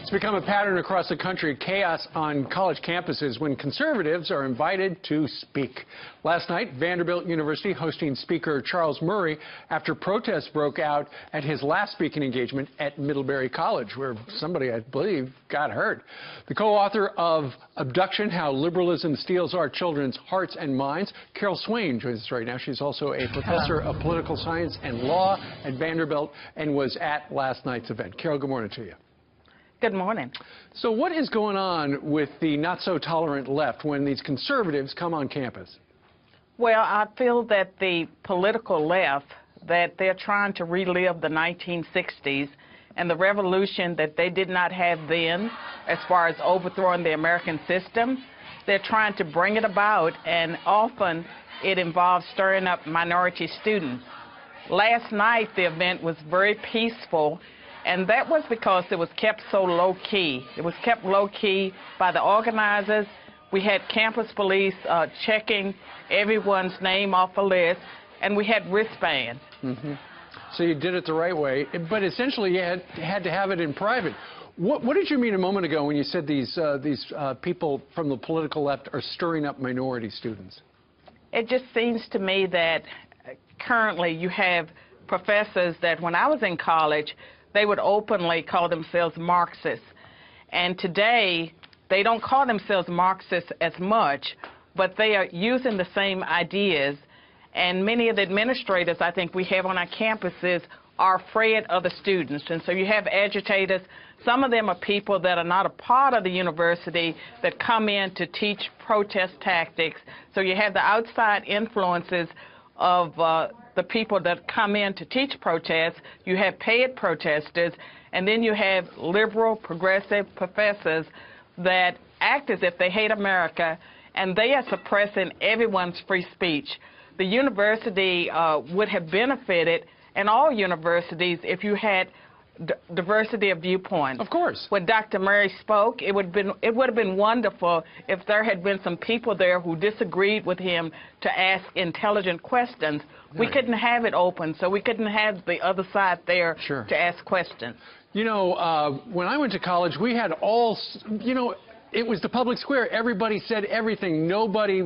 It's become a pattern across the country, chaos on college campuses when conservatives are invited to speak. Last night, Vanderbilt University hosting Speaker Charles Murray after protests broke out at his last speaking engagement at Middlebury College, where somebody, I believe, got hurt. The co-author of Abduction, How Liberalism Steals Our Children's Hearts and Minds, Carol Swain, joins us right now. She's also a professor of political science and law at Vanderbilt and was at last night's event. Carol, good morning to you. Good morning. So what is going on with the not-so-tolerant left when these conservatives come on campus? Well, I feel that the political left, that they're trying to relive the 1960s and the revolution that they did not have then as far as overthrowing the American system. They're trying to bring it about, and often it involves stirring up minority students. Last night, the event was very peaceful, and that was because it was kept so low-key. It was kept low-key by the organizers. We had campus police checking everyone's name off a list, and we had wristbands. Mm-hmm. So you did it the right way, but essentially you had to have it in private. What did you mean a moment ago when you said these people from the political left are stirring up minority students? It just seems to me that currently you have professors that when I was in college, they would openly call themselves Marxists. And today, they don't call themselves Marxists as much, but they are using the same ideas. And many of the administrators I think we have on our campuses are afraid of the students. And so you have agitators. Some of them are people that are not a part of the university that come in to teach protest tactics. So you have the outside influences of the people that come in to teach protests. You have paid protesters, and then you have liberal, progressive professors that act as if they hate America, and they are suppressing everyone's free speech. The university would have benefited, and all universities, if you had diversity of viewpoints. Of course. When Dr. Murray spoke, it would have been wonderful if there had been some people there who disagreed with him to ask intelligent questions. Right. We couldn't have it open, so we couldn't have the other side there Sure. to ask questions. You know, when I went to college, we had it was the public square. Everybody said everything. Nobody,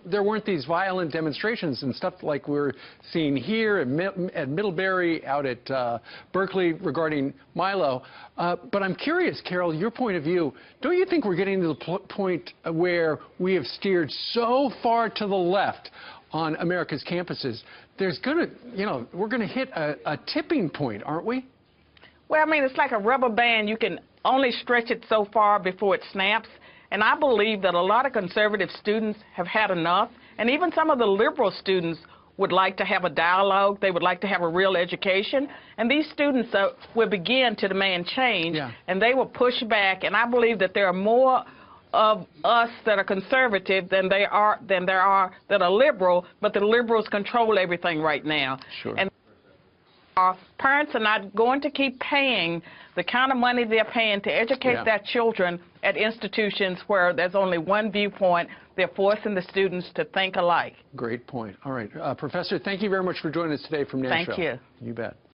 there weren't these violent demonstrations and stuff like we're seeing here at Middlebury, out at Berkeley regarding Milo. But I'm curious, Carol, your point of view. Don't you think we're getting to the point where we have steered so far to the left on America's campuses? There's we're going to hit a tipping point, aren't we? Well, I mean, it's like a rubber band. You can only stretch it so far before it snaps. And I believe that a lot of conservative students have had enough. And even some of the liberal students would like to have a dialogue. They would like to have a real education. And these students will begin to demand change. Yeah. And they will push back. And I believe that there are more of us that are conservative than there are that are liberal. But the liberals control everything right now. Sure. And our parents are not going to keep paying the kind of money they're paying to educate their children at institutions where there's only one viewpoint. They're forcing the students to think alike. Great point. All right. Professor, thank you very much for joining us today from Nashville. Thank you. You bet.